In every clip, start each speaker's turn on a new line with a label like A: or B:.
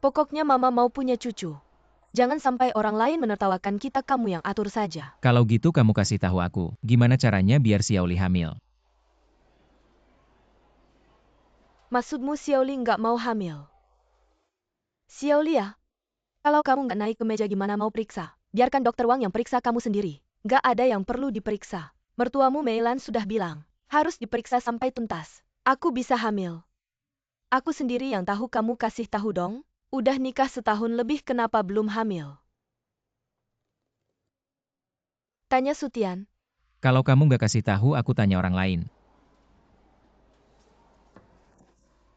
A: Pokoknya mama mau punya cucu. Jangan sampai orang lain menertawakan kita, kamu yang atur saja.
B: Kalau gitu kamu kasih tahu aku, gimana caranya biar Xiaoli hamil.
A: Maksudmu Xiaoli nggak mau hamil? Xiaoli ya? Kalau kamu nggak naik ke meja gimana mau periksa? Biarkan dokter Wang yang periksa kamu sendiri. Nggak ada yang perlu diperiksa. Mertuamu Meilan sudah bilang, harus diperiksa sampai tuntas. Aku bisa hamil. Aku sendiri yang tahu, kamu kasih tahu dong. Udah nikah setahun lebih kenapa belum hamil? Tanya Sutian.
B: Kalau kamu nggak kasih tahu aku tanya orang lain.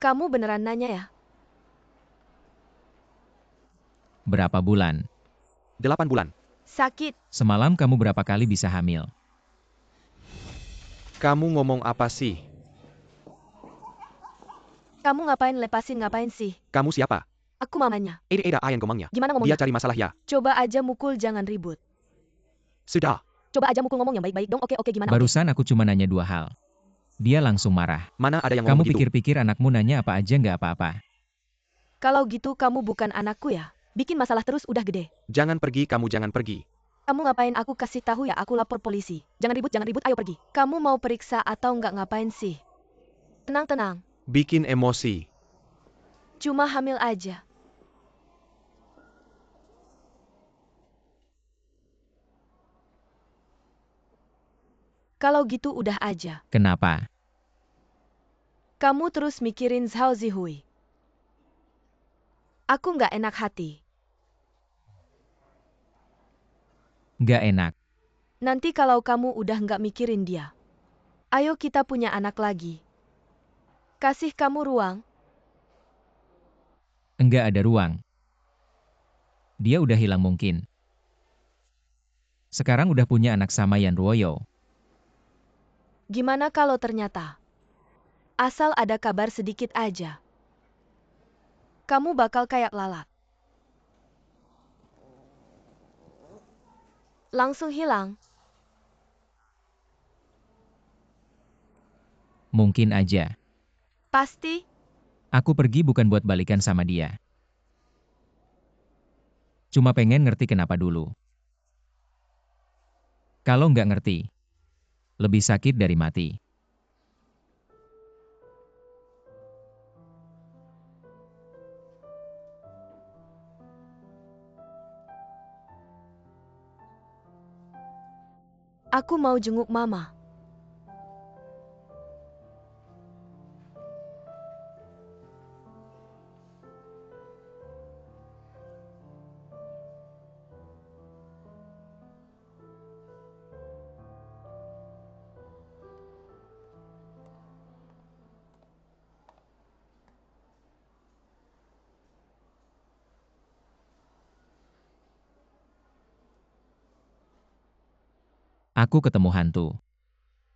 A: Kamu beneran nanya ya?
B: Berapa bulan?
C: 8 bulan.
A: Sakit.
B: Semalam kamu berapa kali bisa hamil?
C: Kamu ngomong apa sih?
A: Kamu ngapain sih?
C: Kamu siapa?
A: Aku mamanya.
C: Ada ayan ngomongnya.
A: Gimana ngomongnya?
C: Dia cari masalah ya.
A: Coba aja mukul, jangan ribut.
C: Sudah.
A: Coba aja mukul, ngomong yang baik-baik dong. Oke gimana?
B: Barusan aku cuma nanya 2 hal. Dia langsung marah.
C: Mana ada yang
B: Kamu
C: ngomong begitu?
B: pikir-pikir anakmu nanya apa aja nggak apa-apa.
A: Kalau gitu kamu bukan anakku ya? Bikin masalah terus, udah gede.
C: Jangan pergi, kamu jangan pergi.
A: Kamu ngapain aku kasih tahu ya? Aku lapor polisi. Jangan ribut, ayo pergi. Kamu mau periksa atau nggak, ngapain sih? Tenang.
C: Bikin emosi.
A: Cuma hamil aja. Kalau gitu udah aja.
B: Kenapa?
A: Kamu terus mikirin Zhao Zihui. Aku nggak enak hati.
B: Nggak enak.
A: Nanti kalau kamu udah nggak mikirin dia. Ayo kita punya anak lagi. Kasih kamu ruang.
B: Enggak ada ruang. Dia udah hilang mungkin. Sekarang udah punya anak sama Yan Ruoyo.
A: Gimana kalau ternyata? Asal ada kabar sedikit aja. Kamu bakal kayak lalat. Langsung hilang.
B: Mungkin aja.
A: Pasti.
B: Aku pergi bukan buat balikan sama dia. Cuma pengen ngerti kenapa dulu. Kalau nggak ngerti, lebih sakit dari mati.
A: Aku mau jenguk mama.
B: Aku ketemu hantu.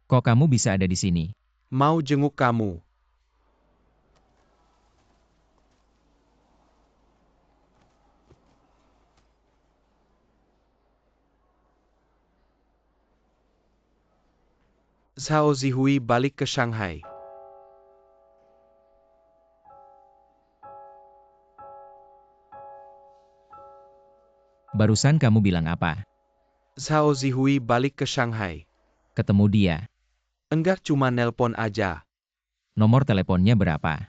B: Kok kamu bisa ada di sini?
C: Mau jenguk kamu. Zhao Zihui balik ke Shanghai.
B: Barusan kamu bilang apa?
C: Zhao Zihui balik ke Shanghai.
B: Ketemu dia.
C: Enggak, cuma nelpon aja.
B: Nomor teleponnya berapa?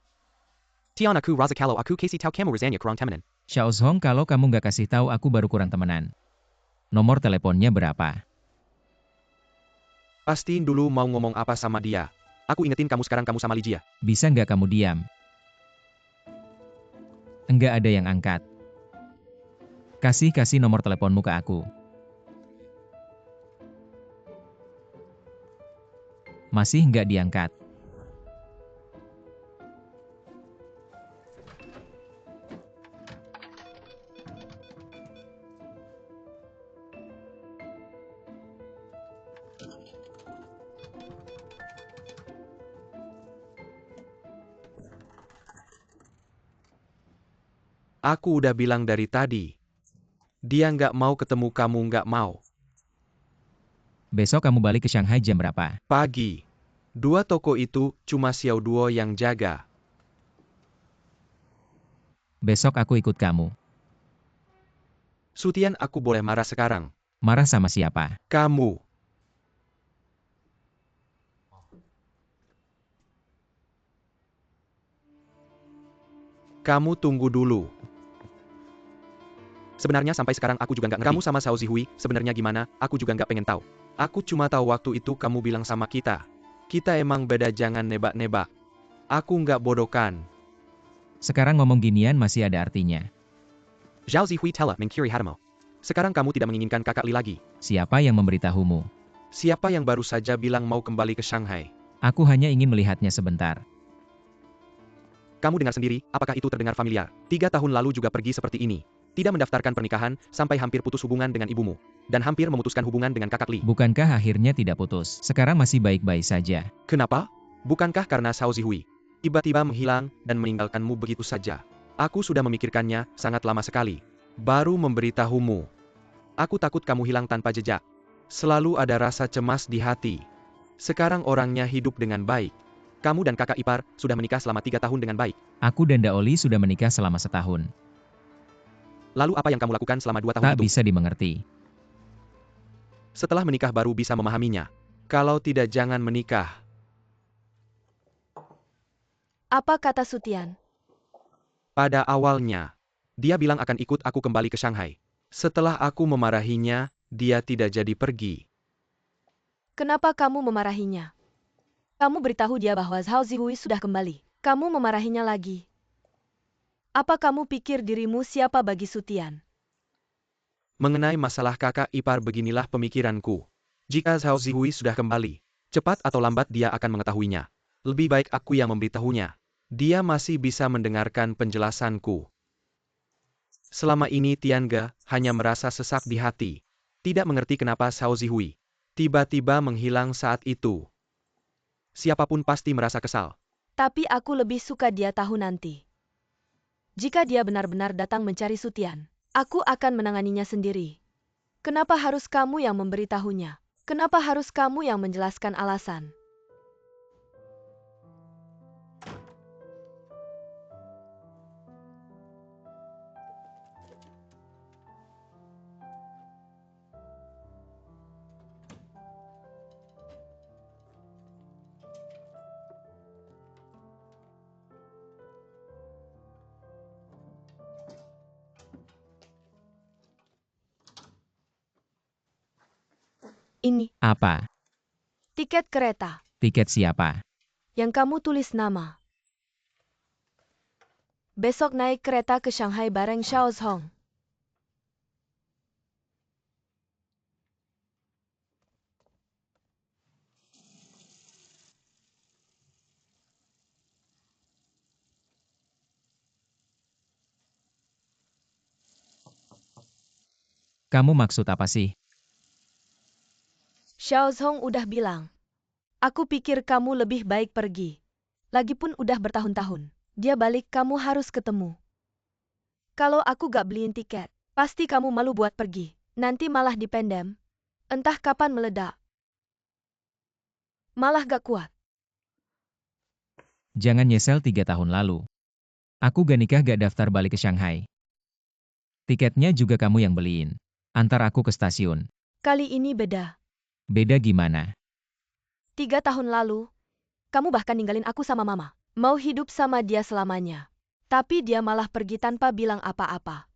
C: Tian aku rasa kalau aku kasih tahu kamu rasanya kurang temenan.
B: Xiao Zhong, kalau kamu nggak kasih tahu aku baru kurang temenan. Nomor teleponnya berapa?
C: Pastiin dulu mau ngomong apa sama dia. Aku ingetin kamu sekarang kamu sama Lijia.
B: Bisa nggak kamu diam? Enggak ada yang angkat. Kasih nomor teleponmu ke aku. Masih nggak diangkat.
C: Aku udah bilang dari tadi. Dia nggak mau ketemu kamu, nggak mau.
B: Besok kamu balik ke Shanghai jam berapa?
C: Pagi. 2 toko itu cuma Xiao Duo yang jaga.
B: Besok aku ikut kamu.
C: Sutian, aku boleh marah sekarang.
B: Marah sama siapa?
C: Kamu. Kamu tunggu dulu. Sebenarnya sampai sekarang aku juga nggak ngerti. Kamu sama Xiao Zihui, sebenarnya gimana, aku juga nggak pengen tahu. Aku cuma tahu waktu itu kamu bilang sama kita. Kita emang beda, jangan nebak-nebak. Aku nggak bodoh kan.
B: Sekarang ngomong ginian masih ada artinya.
C: Xiao Zihui telah mengkiri hatimu. Sekarang kamu tidak menginginkan kakak Li lagi.
B: Siapa yang memberitahumu?
C: Siapa yang baru saja bilang mau kembali ke Shanghai?
B: Aku hanya ingin melihatnya sebentar.
C: Kamu dengar sendiri, apakah itu terdengar familiar? 3 tahun lalu juga pergi seperti ini. Tidak mendaftarkan pernikahan, sampai hampir putus hubungan dengan ibumu. Dan hampir memutuskan hubungan dengan kakak Li.
B: Bukankah akhirnya tidak putus? Sekarang masih baik-baik saja.
C: Kenapa? Bukankah karena Xiao Zihui tiba-tiba menghilang dan meninggalkanmu begitu saja? Aku sudah memikirkannya sangat lama sekali. Baru memberitahumu. Aku takut kamu hilang tanpa jejak. Selalu ada rasa cemas di hati. Sekarang orangnya hidup dengan baik. Kamu dan kakak ipar sudah menikah selama 3 tahun dengan baik.
B: Aku dan Daoli sudah menikah selama setahun.
C: Lalu apa yang kamu lakukan selama 2 tahun
B: Tak
C: itu?
B: bisa dimengerti.
C: Setelah menikah baru bisa memahaminya. Kalau tidak, jangan menikah.
A: Apa kata Sutian?
C: Pada awalnya, dia bilang akan ikut aku kembali ke Shanghai. Setelah aku memarahinya, dia tidak jadi pergi.
A: Kenapa kamu memarahinya? Kamu beritahu dia bahwa Xiao Zihui sudah kembali. Kamu memarahinya lagi. Apa kamu pikir dirimu siapa bagi Sutian?
C: Mengenai masalah kakak ipar, beginilah pemikiranku. Jika Xiao Zihui sudah kembali, cepat atau lambat dia akan mengetahuinya. Lebih baik aku yang memberitahunya. Dia masih bisa mendengarkan penjelasanku. Selama ini Tiange hanya merasa sesak di hati. Tidak mengerti kenapa Xiao Zihui tiba-tiba menghilang saat itu. Siapapun pasti merasa kesal.
A: Tapi aku lebih suka dia tahu nanti. Jika dia benar-benar datang mencari Sutian, aku akan menanganinya sendiri. Kenapa harus kamu yang memberitahunya? Kenapa harus kamu yang menjelaskan alasan? Ini,
B: Apa?
A: tiket kereta,
B: Tiket siapa?
A: yang kamu tulis nama. Besok naik kereta ke Shanghai bareng Xiao Zhong.
B: Kamu maksud apa sih?
A: Xiao Zhong udah bilang. Aku pikir kamu lebih baik pergi. Lagipun udah bertahun-tahun. Dia balik, kamu harus ketemu. Kalau aku gak beliin tiket, pasti kamu malu buat pergi. Nanti malah dipendam. Entah kapan meledak. Malah gak kuat.
B: Jangan nyesel 3 tahun lalu. Aku gak nikah gak daftar balik ke Shanghai. Tiketnya juga kamu yang beliin. Antar aku ke stasiun.
A: Kali ini beda.
B: Beda gimana?
A: 3 tahun lalu, kamu bahkan ninggalin aku sama mama. Mau hidup sama dia selamanya. Tapi dia malah pergi tanpa bilang apa-apa.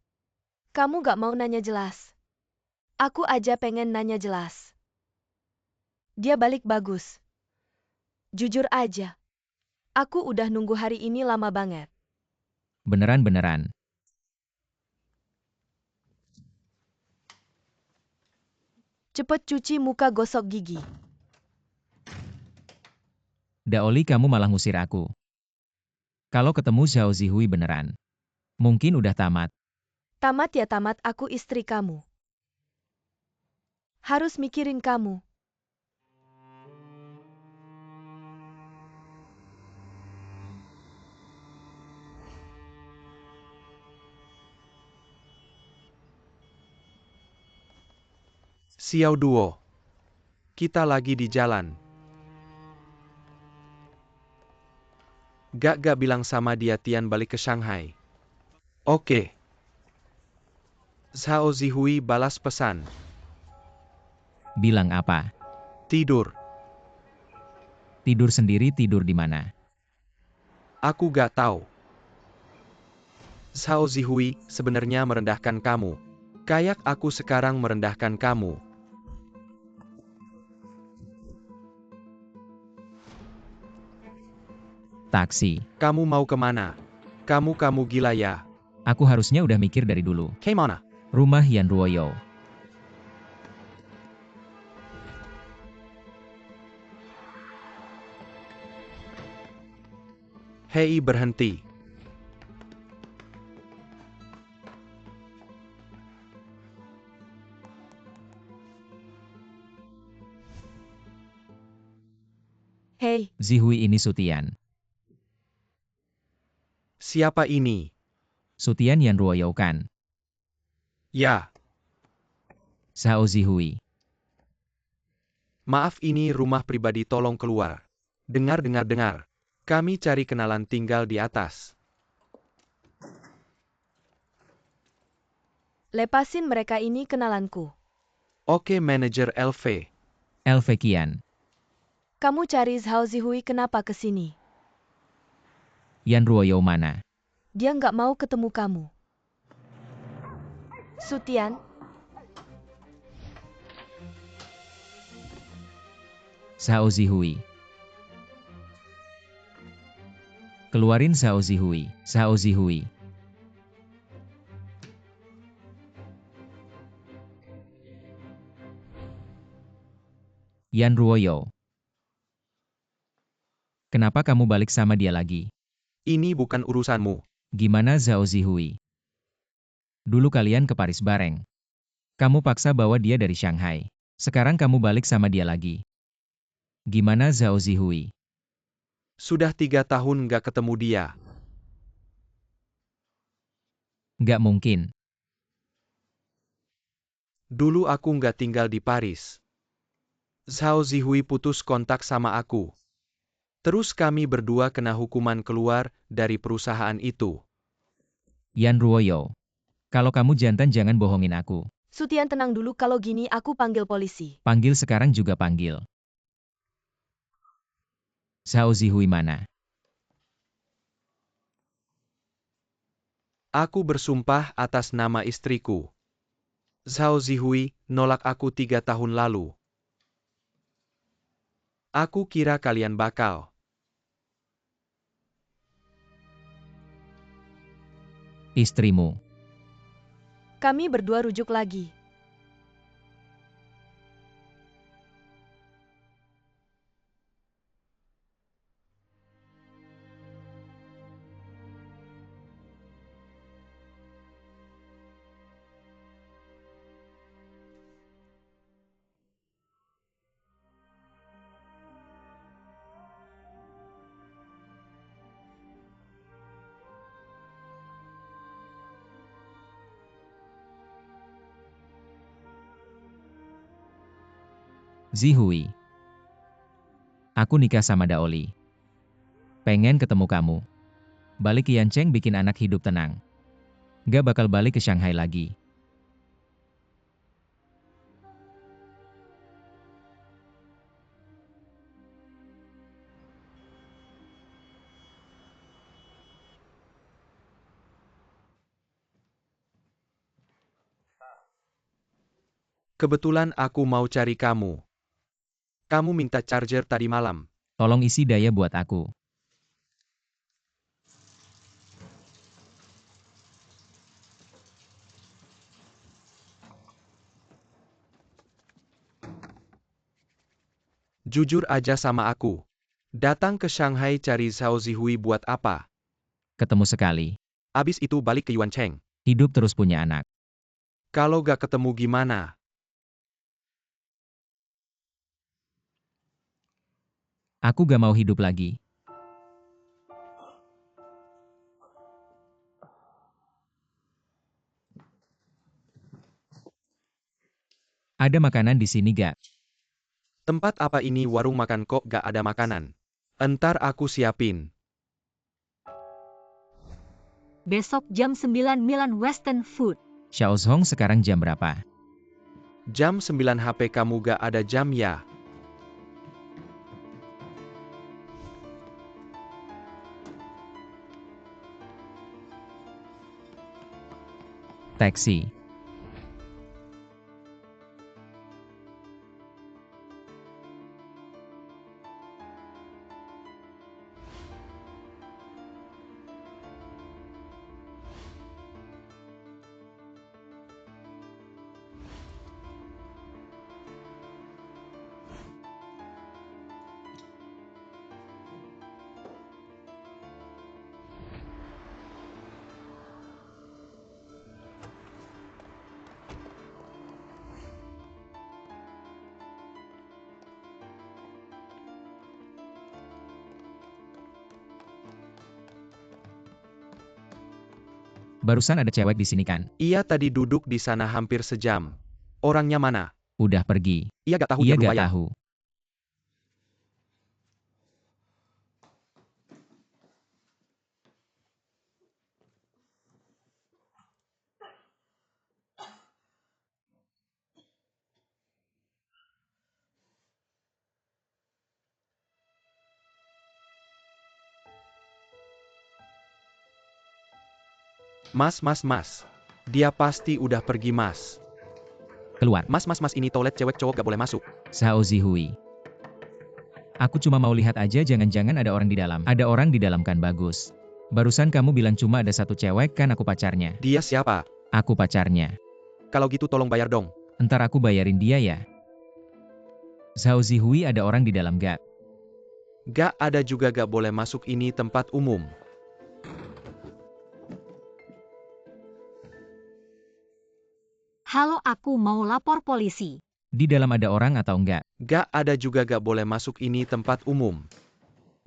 A: Kamu gak mau nanya jelas. Aku aja pengen nanya jelas. Dia balik bagus. Jujur aja. Aku udah nunggu hari ini lama banget.
B: Beneran-beneran.
A: Cepet cuci muka, gosok gigi.
B: Daoli, kamu malah ngusir aku. Kalau ketemu Xiao Zihui beneran. Mungkin udah tamat.
A: Tamat ya tamat, aku istri kamu. Harus mikirin kamu.
C: Xiao Duo. Kita lagi di jalan. Gak bilang sama dia Tian balik ke Shanghai. Oke. Zhao Zihui balas pesan.
B: Bilang apa?
C: Tidur.
B: Tidur sendiri, tidur di mana?
C: Aku gak tahu. Zhao Zihui sebenarnya merendahkan kamu. Kayak aku sekarang merendahkan kamu.
B: Taksi.
C: Kamu mau kemana? Kamu gila ya.
B: Aku harusnya udah mikir dari dulu.
C: Kemana?
B: Rumah Yan Ruoyo.
C: Hei, berhenti.
A: Hei,
B: Zihui ini Sutian.
C: Siapa ini?
B: Sutian Yan Ruoyo kan?
C: Ya,
B: Zhao Zihui.
C: maaf, ini rumah pribadi, tolong keluar. Dengar. Kami cari kenalan tinggal di atas.
A: lepasin mereka, ini kenalanku.
C: Oke, manajer LV.
B: LV Kian.
A: Kamu cari Zhao Zihui kenapa ke sini?
B: Yan Ruoyo mana?
A: Dia nggak mau ketemu kamu. Sutian,
B: Zhao Zihui. Keluarin Zhao Zihui. Zhao Zihui. Yan Ruoyo. Kenapa kamu balik sama dia lagi?
C: Ini bukan urusanmu.
B: Gimana Zhao Zihui? Dulu kalian ke Paris bareng. Kamu paksa bawa dia dari Shanghai. Sekarang kamu balik sama dia lagi. Gimana Zhao Zihui?
C: Sudah 3 tahun nggak ketemu dia.
B: Nggak mungkin.
C: Dulu aku nggak tinggal di Paris. Zhao Zihui putus kontak sama aku. Terus kami berdua kena hukuman keluar dari perusahaan itu.
B: Yan Ruoyo. Kalau kamu jantan jangan bohongin aku.
A: Sutian tenang dulu, kalau gini aku panggil polisi.
B: Panggil sekarang juga panggil. Zhao Zihui mana?
C: Aku bersumpah atas nama istriku. Zhao Zihui nolak aku 3 tahun lalu. Aku kira kalian bakal.
B: Istrimu.
A: Kami berdua rujuk lagi.
B: Zihui. Aku nikah sama Daoli. Pengen ketemu kamu. Balik ke Yancheng bikin anak hidup tenang. Gak bakal balik ke Shanghai lagi.
C: Kebetulan aku mau cari kamu. Kamu minta charger tadi malam.
B: Tolong isi daya buat aku.
C: Jujur aja sama aku. Datang ke Shanghai cari Zhao Zihui buat apa?
B: Ketemu sekali.
C: Abis itu balik ke Yuancheng.
B: Hidup terus punya anak.
C: Kalau gak ketemu gimana?
B: Aku gak mau hidup lagi. Ada makanan di sini gak?
C: Tempat apa ini, warung makan kok gak ada makanan? Entar aku siapin.
D: Besok jam 9 Milan Western Food.
B: Xiaozhong, sekarang jam berapa?
C: Jam 9 HP kamu gak ada jam ya?
B: Taksi. Barusan ada cewek di sini kan?
C: Ia tadi duduk di sana hampir sejam. Orangnya mana?
B: Udah pergi.
C: Ia gak tahu
B: Ia
C: dia belum
B: gak
C: bayar.
B: tahu.
C: Mas. Dia pasti udah pergi, Mas.
B: Keluar.
C: Mas, ini toilet cewek cowok gak boleh masuk.
B: Zhao Zihui. Aku cuma mau lihat aja, jangan-jangan ada orang di dalam. Ada orang di dalam kan, bagus. Barusan kamu bilang cuma ada satu cewek, kan aku pacarnya.
C: Dia siapa?
B: Aku pacarnya.
C: Kalau gitu tolong bayar dong.
B: Entar aku bayarin dia ya. Zhao Zihui, ada orang di dalam gak?
C: Gak ada juga, gak boleh masuk, ini tempat umum.
D: Halo, aku mau lapor polisi.
B: Di dalam ada orang atau enggak?
C: Gak ada juga, gak boleh masuk, ini tempat umum.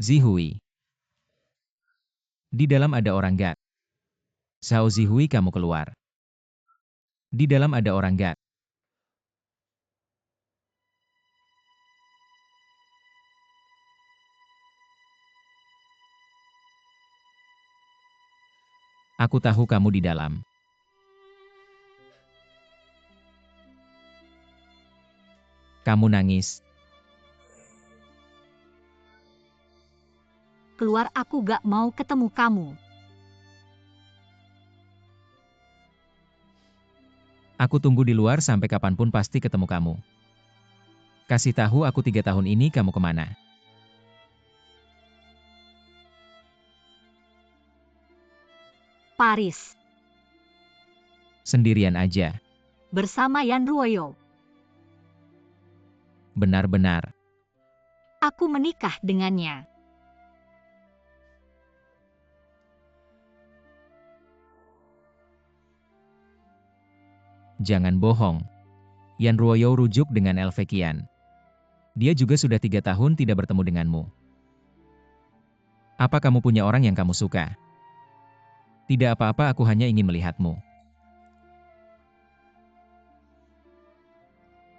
B: Zihui. Di dalam ada orang gak? Zhao Zihui, kamu keluar. Di dalam ada orang gak? Aku tahu kamu di dalam. Kamu nangis.
D: Keluar, aku gak mau ketemu kamu.
B: Aku tunggu di luar sampai kapanpun, pasti ketemu kamu. Kasih tahu aku 3 tahun ini kamu kemana?
D: Paris.
B: Sendirian aja.
D: Bersama Yan Ruoyo.
B: Benar-benar.
D: Aku menikah dengannya.
B: Jangan bohong. Yan Ruoyo rujuk dengan Elvekian. Dia juga sudah 3 tahun tidak bertemu denganmu. Apa kamu punya orang yang kamu suka? Tidak apa-apa, aku hanya ingin melihatmu.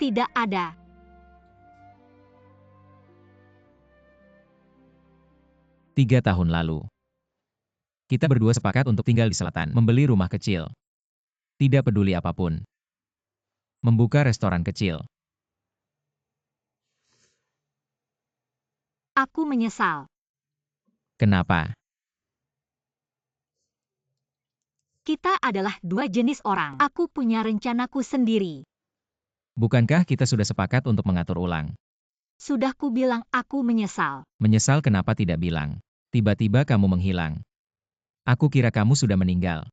D: Tidak ada.
B: Tiga tahun lalu. Kita berdua sepakat untuk tinggal di selatan, membeli rumah kecil. Tidak peduli apapun. Membuka restoran kecil.
D: Aku menyesal.
B: Kenapa?
D: Kita adalah dua jenis orang. Aku punya rencanaku sendiri.
B: Bukankah kita sudah sepakat untuk mengatur ulang?
D: Sudah ku bilang aku menyesal.
B: Menyesal kenapa tidak bilang? Tiba-tiba kamu menghilang. Aku kira kamu sudah meninggal.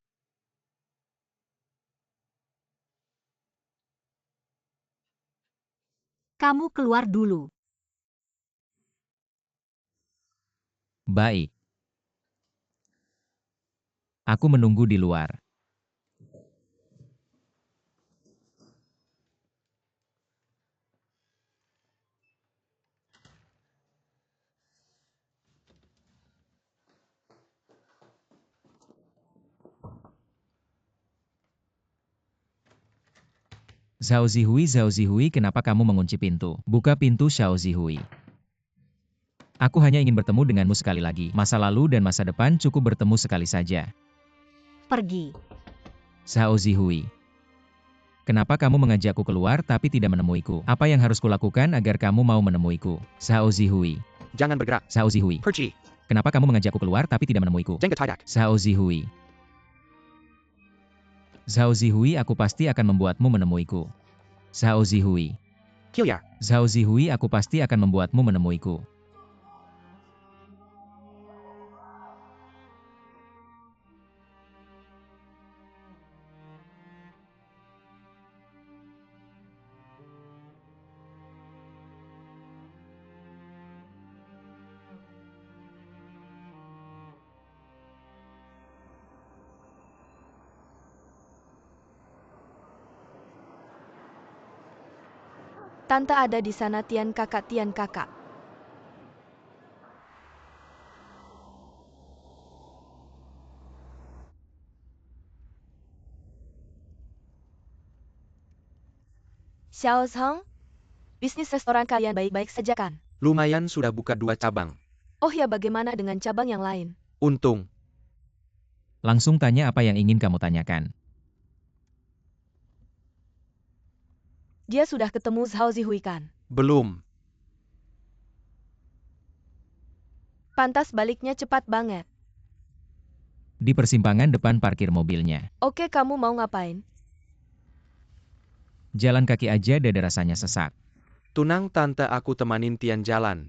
D: Kamu keluar dulu.
B: Baik. Aku menunggu di luar. Zhao Zihui, kenapa kamu mengunci pintu? Buka pintu, Zhao Zihui. Aku hanya ingin bertemu denganmu sekali lagi. Masa lalu dan masa depan cukup bertemu sekali saja.
D: pergi.
B: Zhao Zihui. Kenapa kamu mengajakku keluar tapi tidak menemuiku? Apa yang harus kulakukan agar kamu mau menemuiku? Zhao Zihui.
C: Jangan bergerak.
B: Zhao Zihui.
C: Pergi.
B: Kenapa kamu mengajakku keluar tapi tidak menemuiku?
C: Jenggot tidak.
B: Zhao Zihui. Zhao Zihui, aku pasti akan membuatmu menemuiku. Zhao Zihui.
C: Kiliar.
B: Zhao Zihui, aku pasti akan membuatmu menemuiku.
A: Tante ada di sana, Tian kakak, Tian kakak. Xiao Zhang, bisnis restoran kalian baik-baik saja kan?
C: Lumayan sudah buka 2 cabang.
A: Oh ya, bagaimana dengan cabang yang lain?
C: Untung.
B: Langsung tanya apa yang ingin kamu tanyakan.
A: Dia sudah ketemu Zhao Zihui kan?
C: Belum.
A: Pantas baliknya cepat banget.
B: Di persimpangan depan parkir mobilnya.
A: Oke, kamu mau ngapain?
B: Jalan kaki aja, dada rasanya sesak.
C: Tunang tante, aku temanin Tian jalan.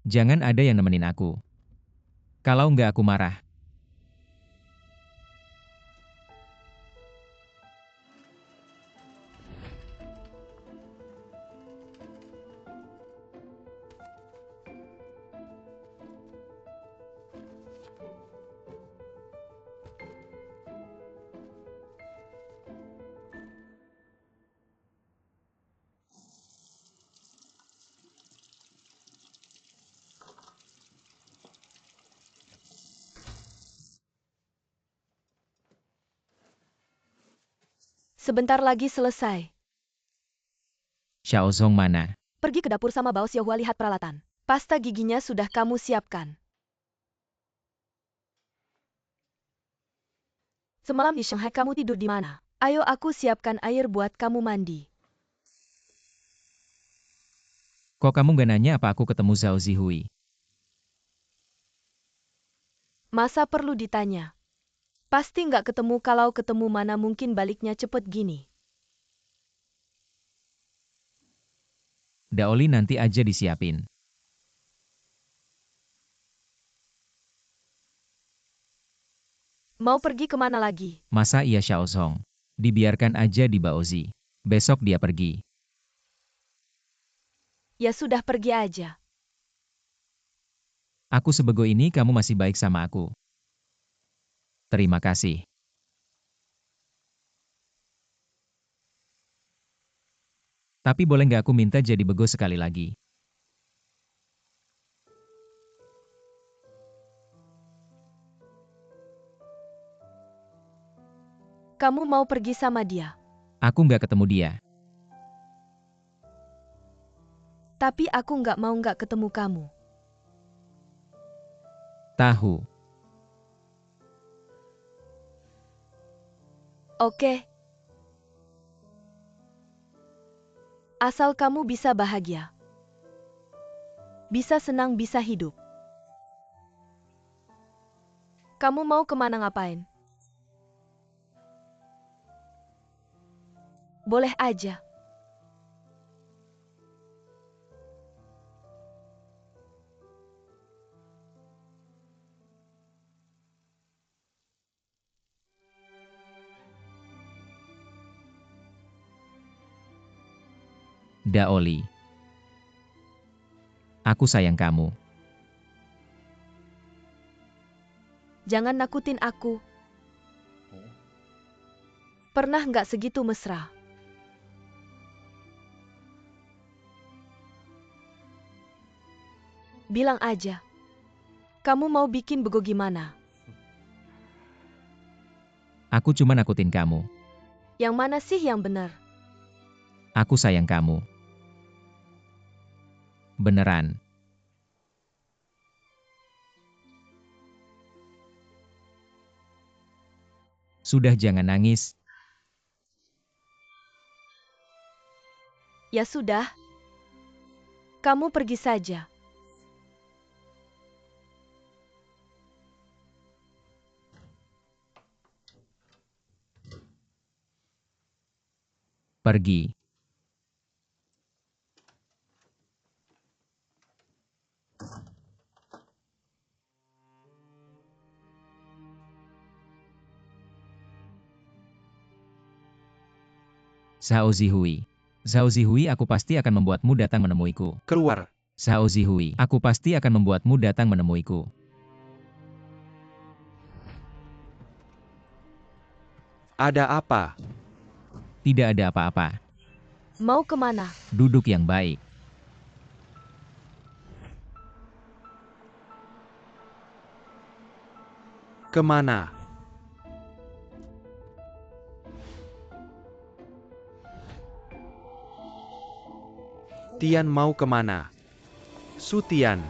B: Jangan ada yang nemenin aku. Kalau nggak aku marah.
A: Sebentar lagi selesai.
B: Xiao Zhong mana?
A: Pergi ke dapur sama Bao Xiaohua lihat peralatan. Pasta giginya sudah kamu siapkan. Semalam di Shanghai kamu tidur di mana? Ayo aku siapkan air buat kamu mandi.
B: Kok kamu nggak nanya apa aku ketemu Zhao Zihui?
A: Masa perlu ditanya? Pasti nggak ketemu, kalau ketemu mana mungkin baliknya cepet gini.
B: Daoli nanti aja disiapin.
A: Mau pergi kemana lagi?
B: Masa iya Xiao Zhong? Dibiarkan aja di Baozi. Besok dia pergi.
A: Ya sudah, pergi aja.
B: Aku sebego ini kamu masih baik sama aku. Terima kasih. Tapi boleh nggak aku minta jadi bego sekali lagi?
A: Kamu mau pergi sama dia.
B: Aku nggak ketemu dia.
A: Tapi aku nggak mau nggak ketemu kamu.
B: Tahu.
A: Oke. Asal kamu bisa bahagia. Bisa senang, bisa hidup. Kamu mau kemana, ngapain? Boleh aja.
B: Daoli. Aku sayang kamu.
A: Jangan nakutin aku. Pernah nggak segitu mesra? Bilang aja. Kamu mau bikin bego gimana?
B: Aku cuma nakutin kamu.
A: Yang mana sih yang benar?
B: Aku sayang kamu. Beneran. Sudah jangan nangis.
A: Ya sudah. Kamu pergi saja.
B: Pergi. Zhao Zihui. Zhao Zihui, aku pasti akan membuatmu datang menemuiku.
C: Keluar.
B: Zhao Zihui, aku pasti akan membuatmu datang menemuiku.
C: Ada apa?
B: Tidak ada apa-apa.
A: Mau kemana?
B: Duduk yang baik.
C: Kemana? Tian mau kemana? Su Tian,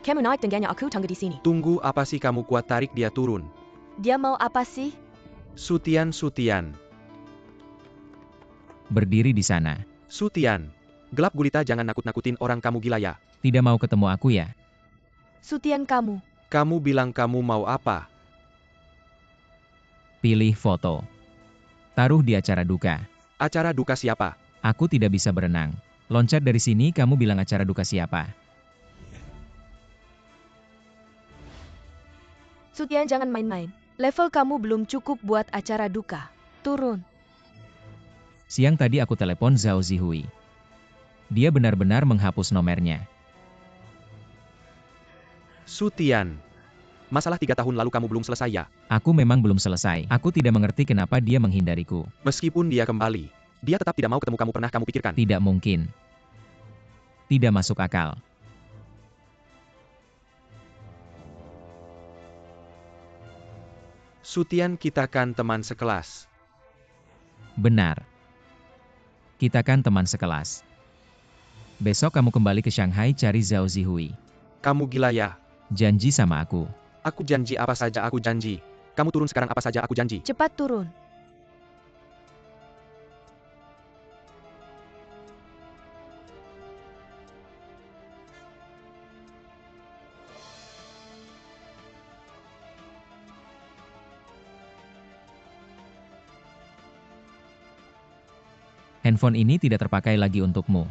A: Kamu naik dengannya aku tunggu di sini.
C: tunggu apa sih kamu kuat tarik dia turun?
A: Dia mau apa sih?
C: Su Tian, Su Tian.
B: Berdiri di sana.
C: Su Tian. Gelap gulita, jangan nakut-nakutin orang, kamu gila ya?
B: Tidak mau ketemu aku ya?
A: Sutian kamu.
C: Kamu bilang kamu mau apa?
B: Pilih foto. Taruh di acara duka.
C: Acara duka siapa?
B: Aku tidak bisa berenang. Loncat dari sini, kamu bilang acara duka siapa?
A: Sutian jangan main-main. Level kamu belum cukup buat acara duka. Turun.
B: Siang tadi aku telepon Zhao Zihui. Dia benar-benar menghapus nomornya.
C: Su Tian. Masalah 3 tahun lalu kamu belum selesai ya?
B: Aku memang belum selesai. Aku tidak mengerti kenapa dia menghindariku.
C: Meskipun dia kembali, dia tetap tidak mau ketemu kamu, pernah kamu pikirkan?
B: Tidak mungkin. Tidak masuk akal.
C: Su Tian, kita kan teman sekelas.
B: Benar. Kita kan teman sekelas. Besok kamu kembali ke Shanghai cari Zhao Zihui.
C: Kamu gila ya?
B: Janji sama aku.
C: Aku janji apa saja aku janji. Kamu turun sekarang, apa saja aku janji.
A: Cepat turun.
B: Handphone ini tidak terpakai lagi untukmu.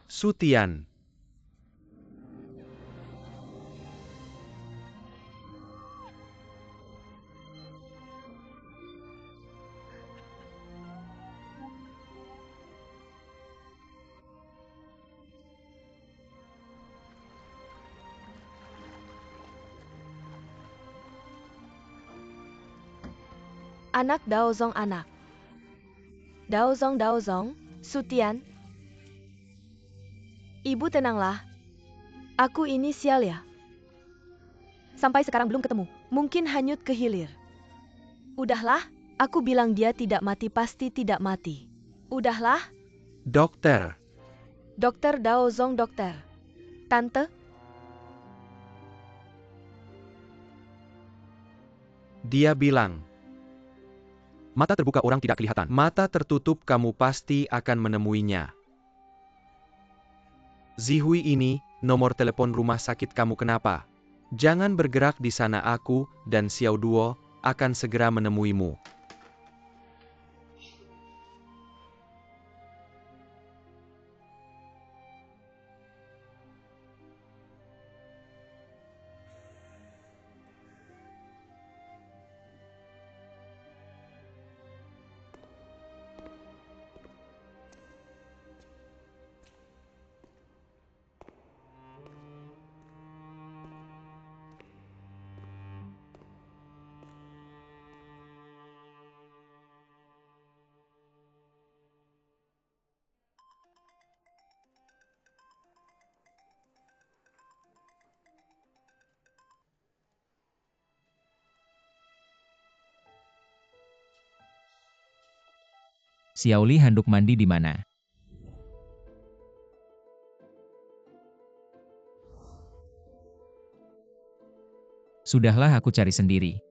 C: Su Tian.
A: Anak Daozong anak. Daozong, Sutian. Ibu tenanglah. Aku ini sial ya. Sampai sekarang belum ketemu. Mungkin hanyut ke hilir. Udahlah, aku bilang dia tidak mati pasti tidak mati. Udahlah,
C: Dokter.
A: Dokter Daozong dokter. Tante,
C: Dia bilang. Mata terbuka orang tidak kelihatan. Mata tertutup kamu pasti akan menemuinya. Zihui ini, nomor telepon rumah sakit kamu kenapa? Jangan bergerak di sana, aku dan Xiao Duo akan segera menemuimu.
B: Xiaoli handuk mandi di mana? Sudahlah aku cari sendiri.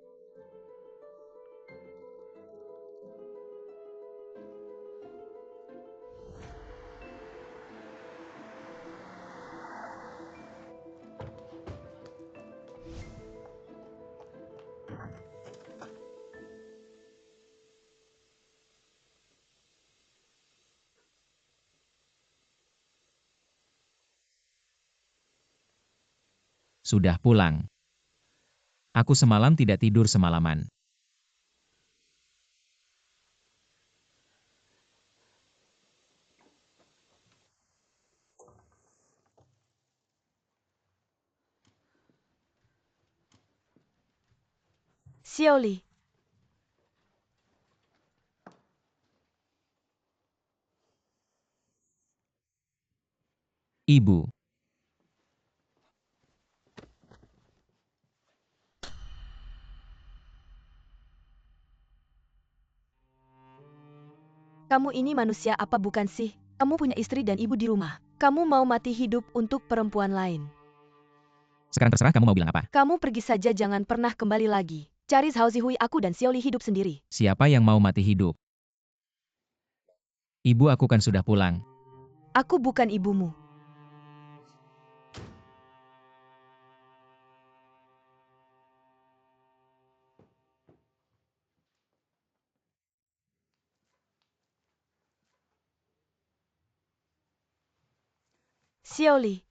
B: Sudah pulang. Aku semalam tidak tidur semalaman.
A: Xiaoli,
B: Ibu,
A: kamu ini manusia apa bukan sih? Kamu punya istri dan ibu di rumah. Kamu mau mati hidup untuk perempuan lain.
B: sekarang terserah kamu mau bilang apa.
A: Kamu pergi saja, jangan pernah kembali lagi. Cari Zhao Zihui, aku dan Xiaoli hidup sendiri.
B: Siapa yang mau mati hidup? Ibu, aku kan sudah pulang.
A: Aku bukan ibumu. Xiaoli.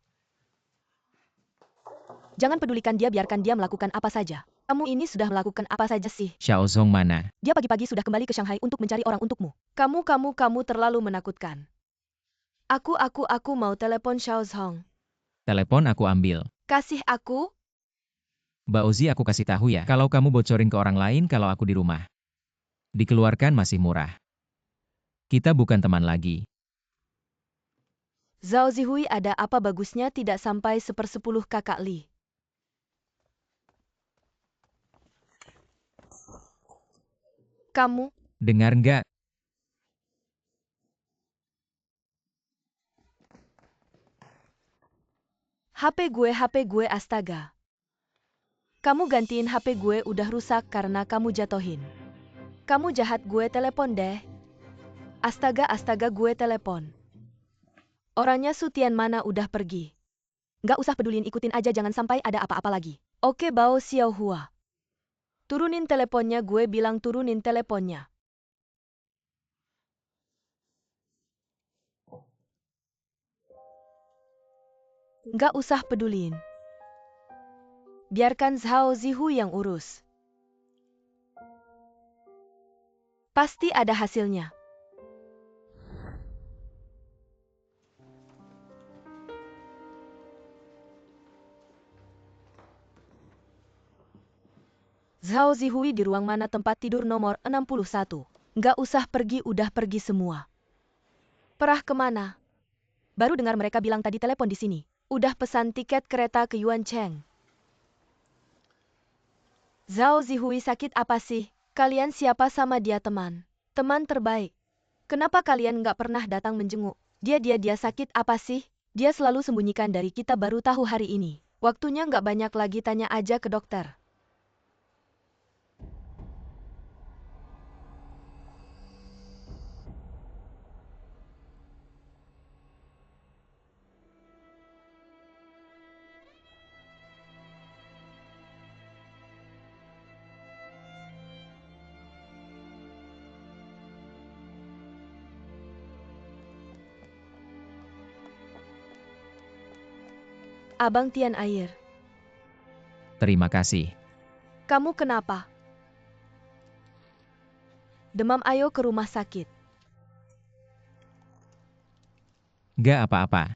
A: Jangan pedulikan dia, biarkan dia melakukan apa saja. Kamu ini sudah melakukan apa saja sih?
B: Xiaozong mana?
A: Dia pagi-pagi sudah kembali ke Shanghai untuk mencari orang untukmu. Kamu terlalu menakutkan. Aku mau telepon Xiaozong.
B: Telepon aku ambil.
A: Kasih aku.
B: Mbak Ozi, aku kasih tahu ya, kalau kamu bocorin ke orang lain kalau aku di rumah. Dikeluarkan masih murah. Kita bukan teman lagi.
A: Zhao Zihui, ada apa bagusnya tidak sampai 1/10 kakak Li. Kamu,
B: Dengar nggak?
A: HP gue astaga. Kamu gantiin HP gue, udah rusak karena kamu jatohin. Kamu jahat, gue telepon deh. Astaga gue telepon. Orangnya Sutian mana udah pergi. Nggak usah pedulin, ikutin aja, jangan sampai ada apa-apa lagi. Oke Bao Xiaohua. Turunin teleponnya, gue bilang turunin teleponnya. Nggak usah pedulin. Biarkan Zhao Zihui yang urus. Pasti ada hasilnya. Zhao Zihui di ruang mana, tempat tidur nomor 61. Nggak usah pergi, udah pergi semua. Perah kemana? Baru dengar mereka bilang tadi telepon di sini. Udah pesan tiket kereta ke Yuan Cheng. Zhao Zihui sakit apa sih? Kalian siapa sama dia teman? Teman terbaik. Kenapa kalian nggak pernah datang menjenguk? Dia sakit apa sih? Dia selalu sembunyikan dari kita, baru tahu hari ini. Waktunya nggak banyak lagi, tanya aja ke dokter. Abang Tian Air.
B: Terima kasih.
A: Kamu kenapa? Demam, ayo ke rumah sakit.
B: Nggak apa-apa.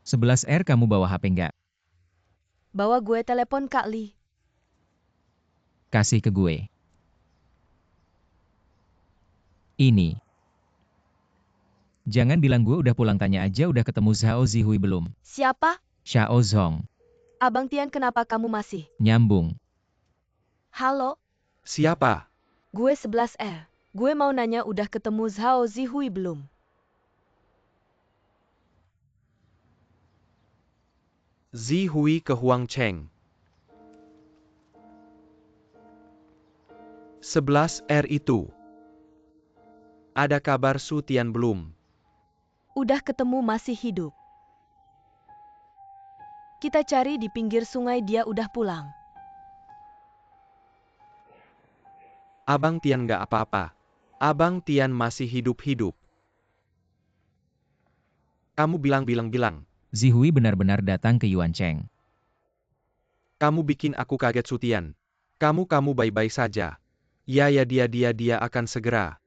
B: 11R, kamu bawa HP nggak?
A: Bawa, gue telepon Kak Li.
B: Kasih ke gue. Ini. Jangan bilang gue udah pulang, tanya aja udah ketemu Zhao Zihui belum.
A: Siapa?
B: Xiaozong.
A: Abang Tian, kenapa kamu masih?
B: Nyambung.
A: Halo,
C: Siapa?
A: gue 11R. Gue mau nanya udah ketemu Zhao Zihui belum?
C: Zihui ke Huang Cheng. 11R itu. Ada kabar Su Tian belum?
A: Udah ketemu masih hidup. Kita cari di pinggir sungai dia udah pulang.
C: Abang Tian nggak apa-apa. Abang Tian masih hidup-hidup. Kamu bilang.
B: Zihui benar-benar datang ke Yuan Cheng.
C: Kamu bikin aku kaget Su Tian. Kamu baik-baik saja. Ya dia akan segera.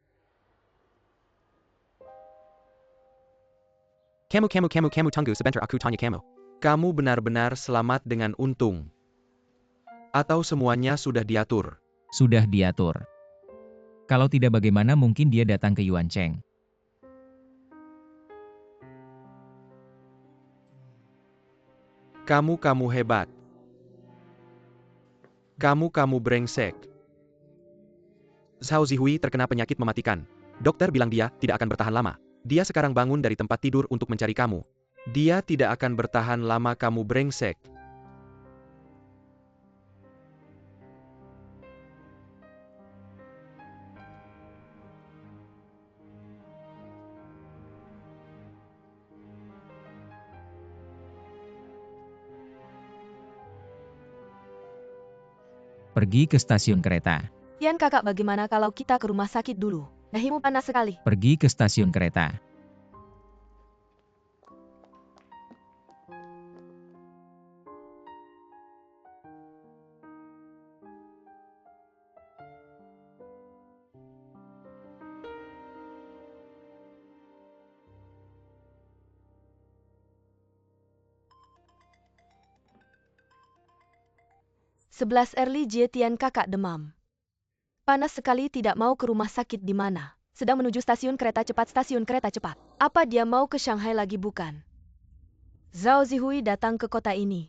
C: Kamu tunggu sebentar aku tanya kamu. Kamu benar-benar selamat dengan untung. Atau semuanya sudah diatur?
B: Sudah diatur. Kalau tidak bagaimana mungkin dia datang ke Yuan Cheng.
C: Kamu hebat. Kamu brengsek. Zhao Zihui terkena penyakit mematikan. Dokter bilang dia tidak akan bertahan lama. Dia sekarang bangun dari tempat tidur untuk mencari kamu. Dia tidak akan bertahan lama kamu brengsek.
B: Pergi ke stasiun kereta.
A: Tian kakak bagaimana kalau kita ke rumah sakit dulu? Dahimu panas sekali.
B: Pergi ke stasiun kereta.
A: Sebelas Erli Jie Tian kakak demam. Panas sekali tidak mau ke rumah sakit di mana. Sedang menuju stasiun kereta cepat. Apa dia mau ke Shanghai lagi bukan? Zhao Zihui datang ke kota ini.